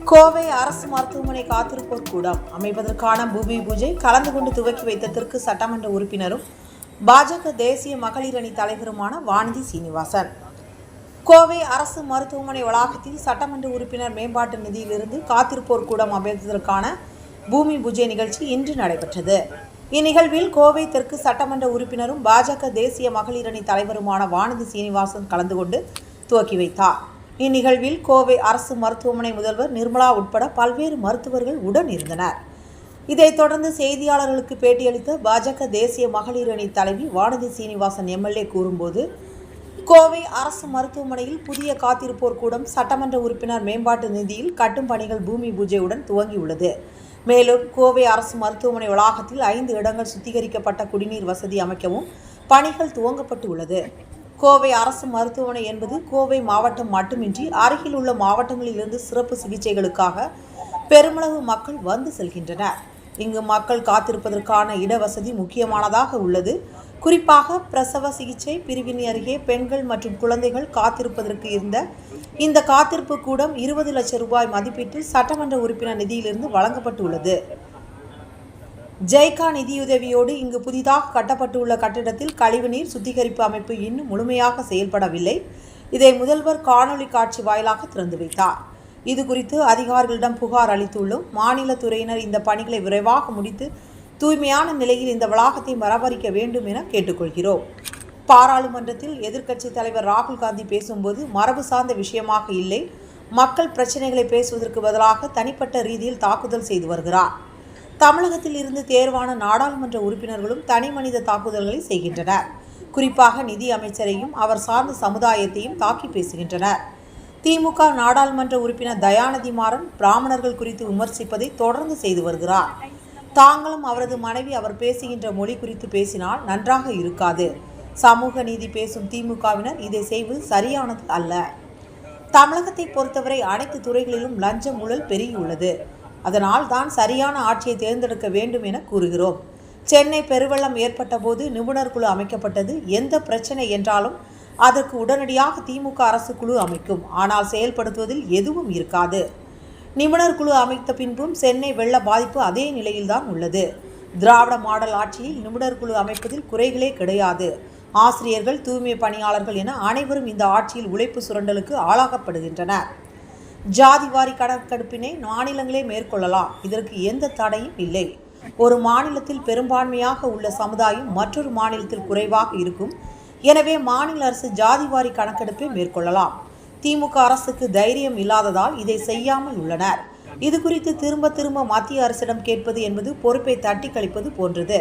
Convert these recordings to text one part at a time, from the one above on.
கோவை அரசு மருத்துவமனை காத்திருப்போர் கூடம் அமைப்பதற்கான பூமி பூஜை கலந்து கொண்டு துவக்கி வைத்ததற்கு சட்டமன்ற உறுப்பினரும் பாஜக தேசிய மகளிர் அணி தலைவருமான வானதி சீனிவாசன். கோவை அரசு மருத்துவமனை வளாகத்தில் சட்டமன்ற உறுப்பினர் மேம்பாட்டு நிதியிலிருந்து காத்திருப்போர் கூடம் அமைப்பதற்கான பூமி பூஜை நிகழ்ச்சி இன்று நடைபெற்றது. இந்நிகழ்வில் கோவை தெற்கு சட்டமன்ற உறுப்பினரும் பாஜக தேசிய மகளிர் அணி தலைவருமான வானதி சீனிவாசன் கலந்து கொண்டு துவக்கி வைத்தார். இந்நிகழ்வில் கோவை அரசு மருத்துவமனை முதல்வர் நிர்மலா உட்பட பல்வேறு மருத்துவர்கள் உடன் இருந்தனர். இதைத் தொடர்ந்து செய்தியாளர்களுக்கு பேட்டியளித்த பாஜக தேசிய மகளிர் அணி தலைவி வானதி சீனிவாசன் எம்எல்ஏ கூறும்போது, கோவை அரசு மருத்துவமனையில் புதிய காத்திருப்போர் கூடம் சட்டமன்ற உறுப்பினர் மேம்பாட்டு நிதியில் கட்டும் பணிகள் பூமி பூஜையுடன் துவங்கியுள்ளது. மேலும் கோவை அரசு மருத்துவமனை வளாகத்தில் 5 இடங்கள் சுத்திகரிக்கப்பட்ட குடிநீர் வசதி அமைக்கவும் பணிகள் துவங்கப்பட்டு உள்ளது. கோவை அரசு மருத்துவமனை என்பது கோவை மாவட்டம் மட்டுமின்றி அருகில் உள்ள மாவட்டங்களிலிருந்து சிறப்பு சிகிச்சைகளுக்காக பெருமளவு மக்கள் வந்து செல்கின்றனர். இங்கு மக்கள் காத்திருப்பதற்கான இடவசதி முக்கியமானதாக உள்ளது. குறிப்பாக பிரசவ சிகிச்சை பிரிவின் அருகே பெண்கள் மற்றும் குழந்தைகள் காத்திருப்பதற்கு இருந்த இந்த காத்திருப்பு கூடம் 20 லட்சம் ரூபாய் மதிப்பீட்டில் சட்டமன்ற உறுப்பினர் நிதியிலிருந்து வழங்கப்பட்டுள்ளது. ஜெய்கா நிதியுதவியோடு இங்கு புதிதாக கட்டப்பட்டுள்ள கட்டிடத்தில் கழிவுநீர் சுத்திகரிப்பு அமைப்பு இன்னும் முழுமையாக செயல்படவில்லை. இதை முதல்வர் காணொலி காட்சி வாயிலாக திறந்து வைத்தார். இது குறித்து அதிகாரிகளிடம் புகார் அளித்துள்ளோம். மாநில துறையினர் இந்த பணிகளை விரைவாக முடித்து தூய்மையான நிலையில் இந்த வளாகத்தை பராமரிக்க வேண்டும் என கேட்டுக்கொள்கிறோம். பாராளுமன்றத்தில் எதிர்க்கட்சித் தலைவர் ராகுல் காந்தி பேசும்போது மரபு சார்ந்த விஷயமாக இல்லை, மக்கள் பிரச்சனைகளை பேசுவதற்கு பதிலாக தனிப்பட்ட ரீதியில் தாக்குதல் செய்து வருகிறார். தமிழகத்தில் இருந்து தேர்வான நாடாளுமன்ற உறுப்பினர்களும் தனி மனித தாக்குதல்களை செய்கின்றனர். குறிப்பாக நிதி அமைச்சரையும் அவர் சார்ந்த சமுதாயத்தையும் தாக்கி பேசுகின்றனர். திமுக நாடாளுமன்ற உறுப்பினர் தயாநிதி மாறன் பிராமணர்கள் குறித்து விமர்சிப்பதை தொடர்ந்து செய்து வருகிறார். தாங்களும் அவரது மனைவி அவர் பேசுகின்ற மொழி குறித்து பேசினால் நன்றாக இருக்காது. சமூக நீதி பேசும் திமுகவினர் இதை செய்வது சரியானது அல்ல. தமிழகத்தை பொறுத்தவரை அனைத்து துறைகளிலும் லஞ்ச ஊழல் பெருகியுள்ளது. அதனால் தான் சரியான ஆட்சியை தேர்ந்தெடுக்க வேண்டும் என கூறுகிறோம். சென்னை பெருவெள்ளம் ஏற்பட்ட போது நிபுணர் குழு அமைக்கப்பட்டது. எந்த பிரச்சனை என்றாலும் அதற்கு உடனடியாக திமுக அரசு குழு அமைக்கும். ஆனால் செயல்படுத்துவதில் எதுவும் இருக்காது. நிபுணர் குழு அமைத்த பின்பும் சென்னை வெள்ள பாதிப்பு அதே நிலையில்தான் உள்ளது. திராவிட மாடல் ஆட்சியில் நிபுணர் குழு அமைப்பதில் குறைகளே கிடையாது. ஆசிரியர்கள், தூய்மை பணியாளர்கள் என அனைவரும் இந்த ஆட்சியில் உழைப்பு சுரண்டலுக்கு ஆளாக்கப்படுகின்றனர். ஜாதிவாரி கணக்கெடுப்பினை மாநிலங்களே மேற்கொள்ளலாம். இதற்கு எந்த தடையும் இல்லை. ஒரு மாநிலத்தில் பெரும்பான்மையாக உள்ள சமுதாயம் மற்றொரு மாநிலத்தில் குறைவாக இருக்கும். எனவே மாநில அரசு ஜாதிவாரி கணக்கெடுப்பை மேற்கொள்ளலாம். திமுக அரசுக்கு தைரியம் இல்லாததால் இதை செய்யாமல் உள்ளனர். இது குறித்து திரும்ப மத்திய அரசிடம் கேட்பது என்பது பொறுப்பை தட்டி கழிப்பது போன்றது.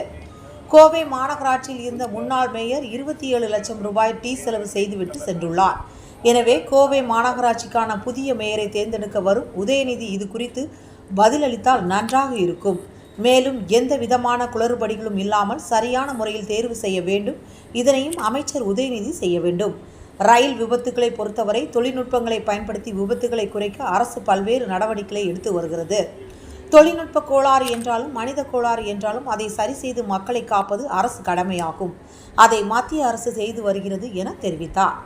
கோவை மாநகராட்சியில் இருந்த முன்னாள் மேயர் 27 லட்சம் ரூபாய் டீ செலவு செய்துவிட்டு சென்றுள்ளார். எனவே கோவை மாநகராட்சிக்கான புதிய மேயரை தேர்ந்தெடுக்க வரும் உதயநிதி இது குறித்து பதிலளித்தால் நன்றாக இருக்கும். மேலும் எந்த விதமான குளறுபடிகளும் இல்லாமல் சரியான முறையில் தேர்வு செய்ய வேண்டும். இதனையும் அமைச்சர் உதயநிதி செய்ய வேண்டும். ரயில் விபத்துக்களை பொறுத்தவரை தொழில்நுட்பங்களை பயன்படுத்தி விபத்துக்களை குறைக்க அரசு பல்வேறு நடவடிக்கைகளை எடுத்து வருகிறது. தொழில்நுட்ப கோளாறு என்றாலும் மனித கோளாறு என்றாலும் அதை சரி செய்து மக்களை காப்பது அரசு கடமையாகும். அதை மத்திய அரசு செய்து வருகிறது என தெரிவித்தார்.